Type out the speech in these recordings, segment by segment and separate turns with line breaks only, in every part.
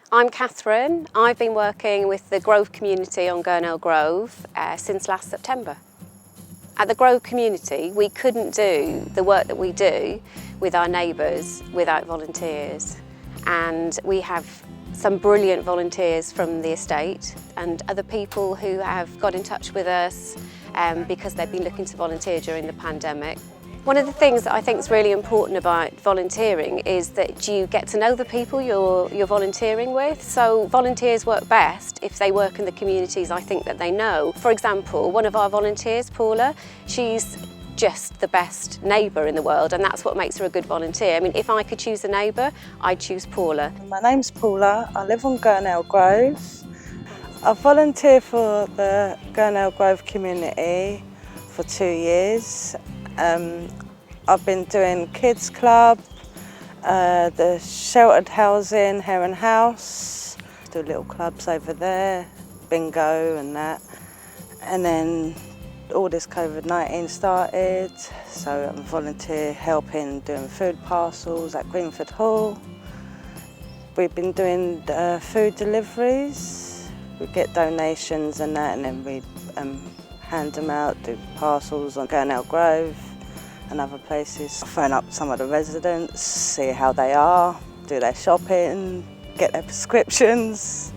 I'm Catherine. I've been working with the Grove community on Gurnell Grove since last September. At the Grove community, we couldn't do the work that we do with our neighbours without volunteers. And we have some brilliant volunteers from the estate and other people who have got in touch with us because they've been looking to volunteer during the pandemic. One of the things that I think is really important about volunteering is that you get to know the people you're volunteering with. So volunteers work best if they work in the communities I think that they know. For example, one of our volunteers, Paula, she's just the best neighbour in the world, and that's what makes her a good volunteer. I mean, if I could choose a neighbour, I'd choose Paula.
My name's Paula, I live on Gurnell Grove. I volunteer for the Gurnell Grove community for 2 years. I've been doing Kids Club, the sheltered housing, Heron House, do little clubs over there, bingo and that. And then all this COVID-19 started, so I'm volunteer helping doing food parcels at Greenford Hall. We've been doing food deliveries. We get donations and that, and then we hand them out, do parcels on Gurnell Grove and other places. Phone up some of the residents, see how they are, do their shopping, get their prescriptions.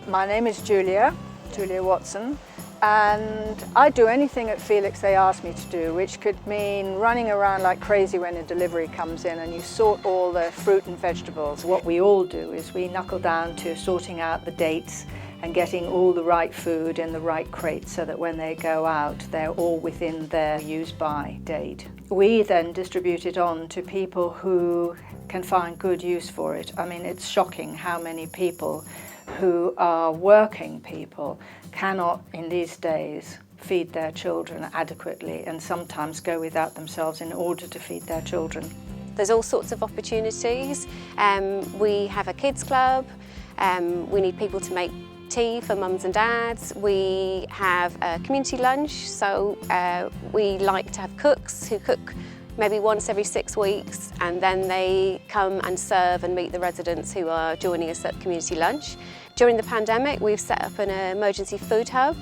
My name is Julia Watson, and I do anything at Felix they ask me to do, which could mean running around like crazy when a delivery comes in and you sort all the fruit and vegetables. What we all do is we knuckle down to sorting out the dates and getting all the right food in the right crates so that when they go out, they're all within their use-by date. We then distribute it on to people who can find good use for it. I mean, it's shocking how many people who are working people cannot, in these days, feed their children adequately and sometimes go without themselves in order to feed their children.
There's all sorts of opportunities. We have a kids club. We need people to make tea for mums and dads. We have a community lunch, so we like to have cooks who cook maybe once every 6 weeks, and then they come and serve and meet the residents who are joining us at community lunch. During the pandemic, we've set up an emergency food hub,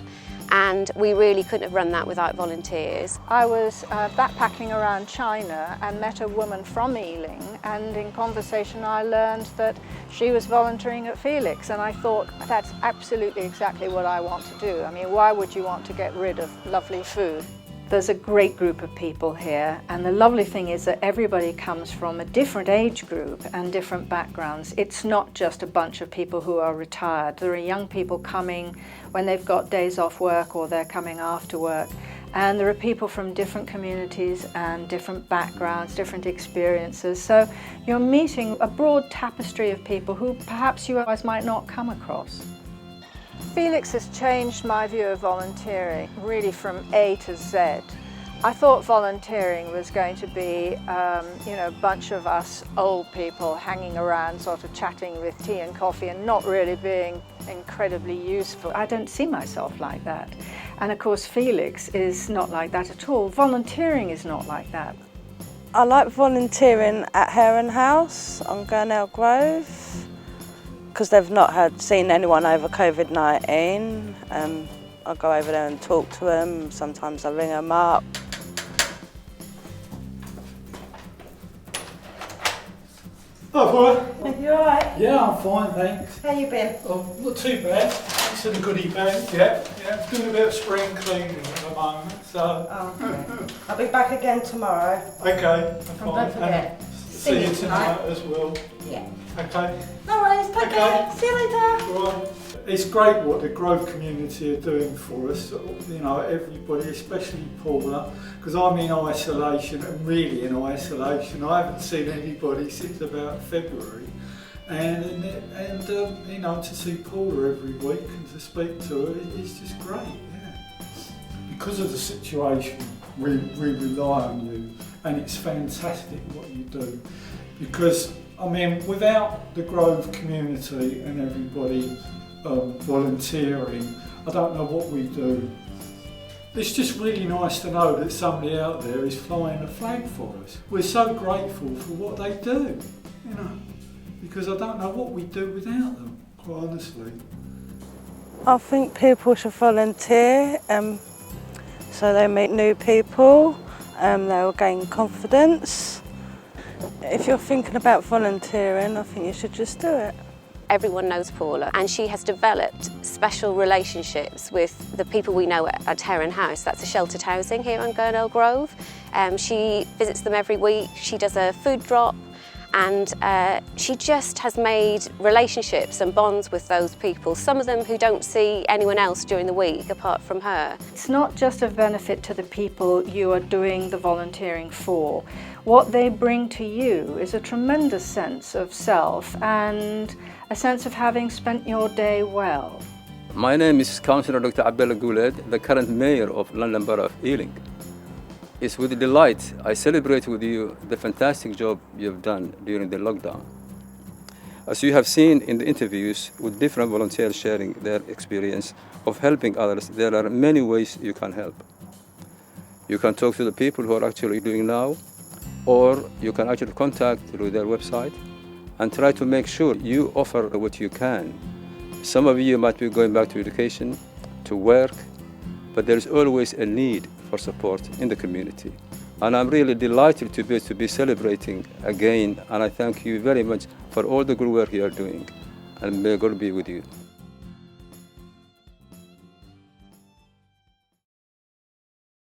and we really couldn't have run that without volunteers.
I was backpacking around China and met a woman from Ealing, and in conversation I learned that she was volunteering at Felix, and I thought that's absolutely exactly what I want to do. I mean, why would you want to get rid of lovely food? There's a great group of people here, and the lovely thing is that everybody comes from a different age group and different backgrounds. It's not just a bunch of people who are retired. There are young people coming when they've got days off work or they're coming after work. And there are people from different communities and different backgrounds, different experiences. So you're meeting a broad tapestry of people who perhaps you otherwise might not come across. Felix has changed my view of volunteering, really from A to Z. I thought volunteering was going to be, a bunch of us old people hanging around, sort of chatting with tea and coffee and not really being incredibly useful. I don't see myself like that. And of course, Felix is not like that at all. Volunteering is not like that.
I like volunteering at Heron House on Gurnell Grove, because they've not seen anyone over COVID-19. I go over there and talk to them, sometimes I ring them up.
Hi, Paula.
You alright?
Yeah, I'm fine, thanks.
How you been?
Oh, not too bad. Thanks for the goodie bag. Yeah. Doing a bit of spring cleaning at the moment, so.
Oh, okay. I'll be back again tomorrow.
Okay,
And don't forget,
see you tonight as well.
Yeah.
Okay.
No worries, take care. See you later.
Right. It's great what the Grove community are doing for us, you know, everybody, especially Paula, because I'm in isolation, and really in isolation. I haven't seen anybody since about February, and you know, to see Paula every week and to speak to her is just great, yeah. Because of the situation, we rely on you, and it's fantastic what you do, because I mean, without the Grove community and everybody volunteering, I don't know what we do. It's just really nice to know that somebody out there is flying a flag for us. We're so grateful for what they do, you know. because I don't know what we'd do without them, quite honestly.
I think people should volunteer so they meet new people, they'll gain confidence. If you're thinking about volunteering, I think you should just do it.
Everyone knows Paula, and she has developed special relationships with the people we know at Heron House. That's a sheltered housing here on Gurnell Grove. She visits them every week, she does a food drop, and she just has made relationships and bonds with those people, some of them who don't see anyone else during the week apart from her.
It's not just a benefit to the people you are doing the volunteering for. What they bring to you is a tremendous sense of self and a sense of having spent your day well.
My name is Councillor Dr. Abdullah Guled, the current Mayor of London Borough of Ealing. It's with delight I celebrate with you the fantastic job you've done during the lockdown. As you have seen in the interviews with different volunteers sharing their experience of helping others, there are many ways you can help. You can talk to the people who are actually doing now, or you can actually contact through their website and try to make sure you offer what you can. Some of you might be going back to education, to work, but there is always a need for support in the community. And I'm really delighted to be celebrating again, and I thank you very much for all the good work you are doing, and may God be with you.